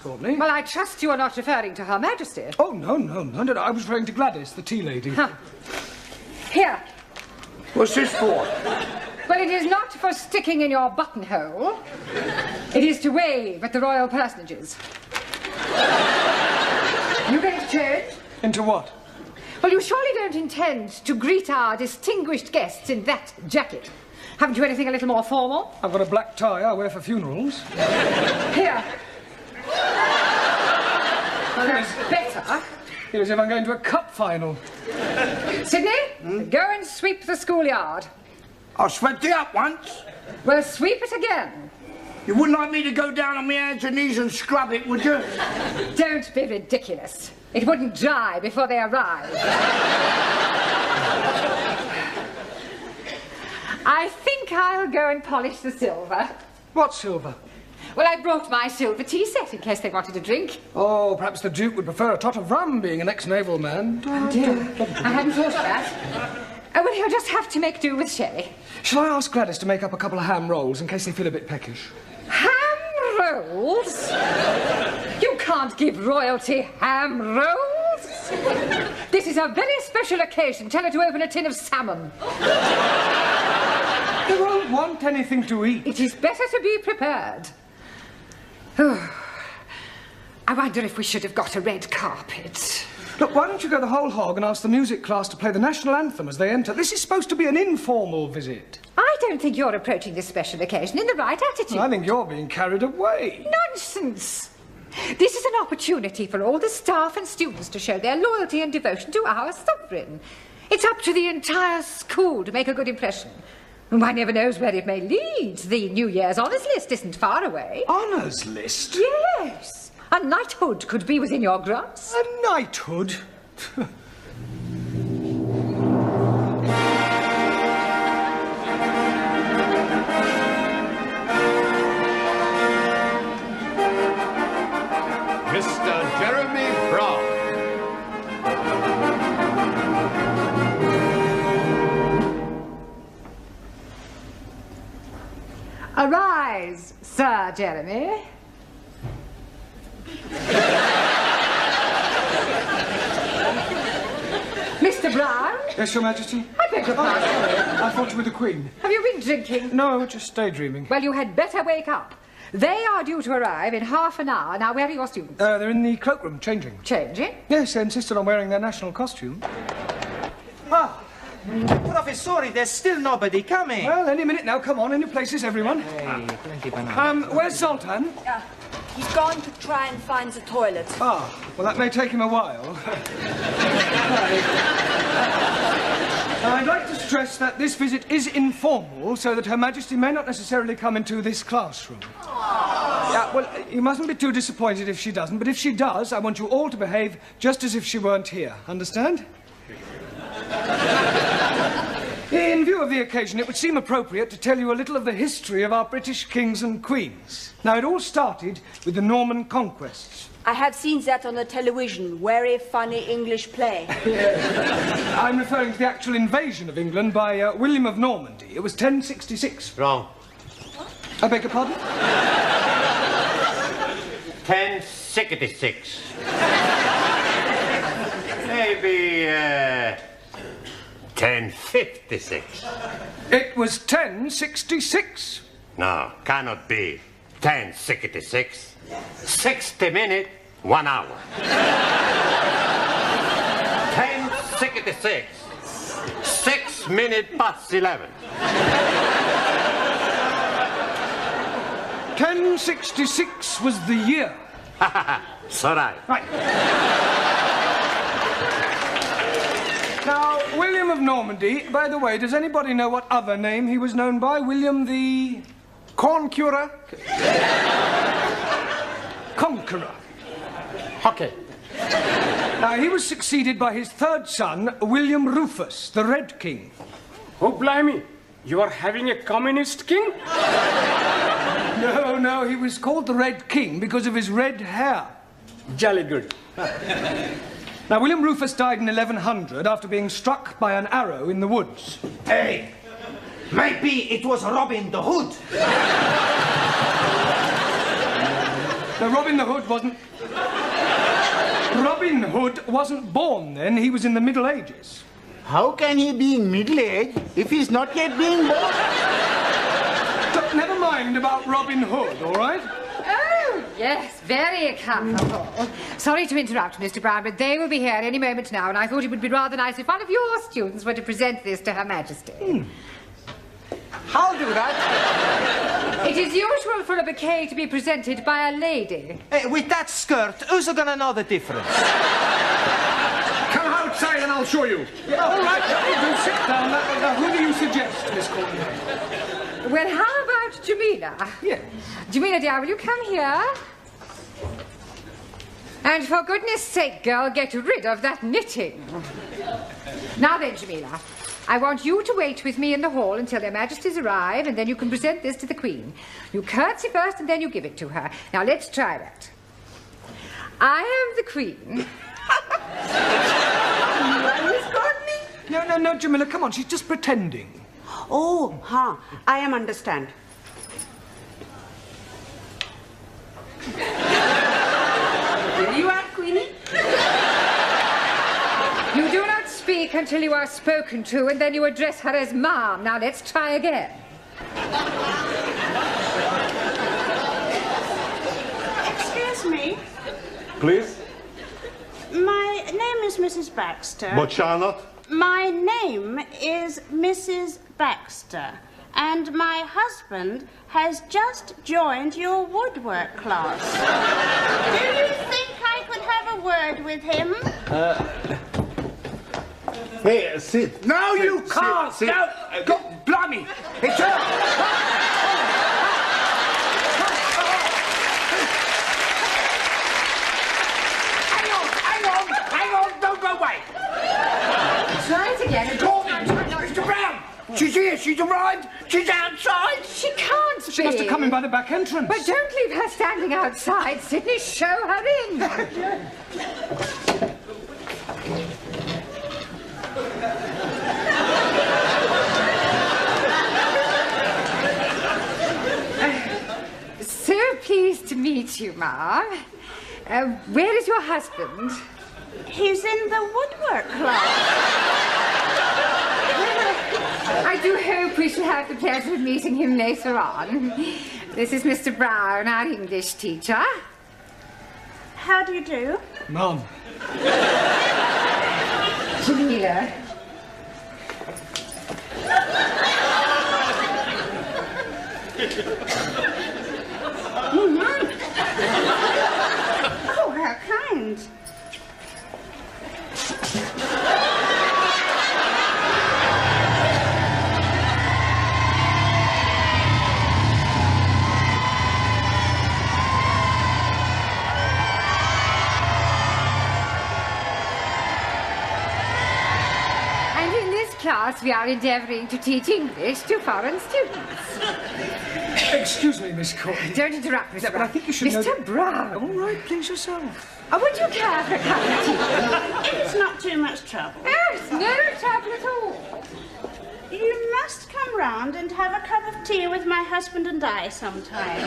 Courtney. Well, I trust you are not referring to Her Majesty. Oh, no. I was referring to Gladys, the tea lady. Huh. Here. What's this for? Well, it is not for sticking in your buttonhole. It is to wave at the royal personages. You going to change? Into what? Well, you surely don't intend to greet our distinguished guests in that jacket. Haven't you anything a little more formal? I've got a black tie I wear for funerals. Here. Well, that's better. Feel as if I'm going to a cup final. Sydney, go and sweep the schoolyard. I swept it up once. Well, sweep it again. You wouldn't like me to go down on my hands and knees and scrub it, would you? Don't be ridiculous. It wouldn't dry before they arrive. I think I'll go and polish the silver. What silver? Well, I brought my silver tea set in case they wanted a drink. Oh, perhaps the Duke would prefer a tot of rum, being an ex-naval man. Oh, dear. I hadn't thought of that. Oh, well, he'll just have to make do with sherry. Shall I ask Gladys to make up a couple of ham rolls in case they feel a bit peckish? Ham rolls? You can't give royalty ham rolls. This is a very special occasion. Tell her to open a tin of salmon. They won't want anything to eat. It is better to be prepared. Oh, I wonder if we should have got a red carpet. Look, why don't you go the whole hog and ask the music class to play the national anthem as they enter? This is supposed to be an informal visit. I don't think you're approaching this special occasion in the right attitude. I think you're being carried away. Nonsense. This is an opportunity for all the staff and students to show their loyalty and devotion to our sovereign. It's up to the entire school to make a good impression. And one never knows where it may lead. The New Year's honours list isn't far away. Honours list? Yes. A knighthood could be within your grasp. A knighthood? Mr. Jeremy Brown. Arise, Sir Jeremy. Mr. Brown? Yes, Your Majesty? I beg your pardon. I thought you were the Queen. Have you been drinking? No, just daydreaming. Well, you had better wake up. They are due to arrive in half an hour. Now, where are your students? They're in the cloakroom, changing. Changing? Yes, they insisted on wearing their national costume. Ah, Professori, there's still nobody coming. Well, any minute now. Come on, in your places, everyone. Hey, plenty banana. Where's Sultan? He's gone to try and find the toilet. Ah, well, that may take him a while. I'd like to stress that this visit is informal, so that Her Majesty may not necessarily come into this classroom. Yeah, well, you mustn't be too disappointed if she doesn't, but if she does, I want you all to behave just as if she weren't here. Understand? In view of the occasion, it would seem appropriate to tell you a little of the history of our British kings and queens. Now, it all started with the Norman conquests. I have seen that on the television. Very funny English play. I'm referring to the actual invasion of England by William of Normandy. It was 1066. Wrong. I beg your pardon? 1066. Maybe, 1056. It was 1066. No, cannot be. 1066. 60 minutes, 1 hour. 1066. 6 minutes past 11. 1066 was the year. So right. Right. Now, William of Normandy, by the way, does anybody know what other name he was known by? William the... Corn curer? Conqueror. Okay. Now, he was succeeded by his third son, William Rufus, the Red King. Oh, blimey. You are having a communist king? No, he was called the Red King because of his red hair. Jolly good. Now, William Rufus died in 1100 after being struck by an arrow in the woods. Hey, maybe it was Robin the Hood. No, Robin Hood wasn't born then. He was in the Middle Ages. How can he be in middle age if he's not yet being born? Never mind about Robin Hood, all right? Oh, yes, very colourful. Sorry to interrupt, Mr. Brown, but they will be here any moment now, and I thought it would be rather nice if one of your students were to present this to Her Majesty. I'll do that. It is usual for a bouquet to be presented by a lady. Hey, with that skirt, who's gonna know the difference? Come outside and I'll show you. Yeah, all right, do sit down. Now, who do you suggest, Miss Courtney? Well, how about Jamila? Yes. Jamila, dear, will you come here? And for goodness sake, girl, get rid of that knitting. Now then, Jamila, I want you to wait with me in the hall until Their Majesties arrive, and then you can present this to the Queen. You curtsy first, and then you give it to her. Now, let's try that. I am the Queen. Miss Courtney? No, Jamila, come on, she's just pretending. Oh, I am understand. Here you are, Queenie. You do not speak until you are spoken to, and then you address her as Ma'am. Now, let's try again. Excuse me. Please? My name is Mrs. Baxter. But Charlotte? My name is Mrs. Baxter. And my husband has just joined your woodwork class. Do you think I could have a word with him? Hey, sit. No, Sit, you sit, can't. sit. No, God, blimey. It's her. Hang on, don't go away. Try it again. Mr. Brown, she's here, she's arrived, she's outside. She can't be. She must have come in by the back entrance. But don't leave her standing outside, Sydney. Show her in. So pleased to meet you, Ma. Where is your husband? He's in the woodwork class. I do hope we shall have the pleasure of meeting him later on. This is Mr. Brown, our English teacher. How do you do? Mum. Jamila. Oh, how kind. And in this class, we are endeavouring to teach English to foreign students. Excuse me, Miss Courtney. Don't interrupt, Mr. Yeah, but Brown. I think you should know Mr. that- Brown. All right, please yourself. Would you care for a cup of tea? It is not too much trouble. Oh, it's no trouble at all. You must come round and have a cup of tea with my husband and I sometime.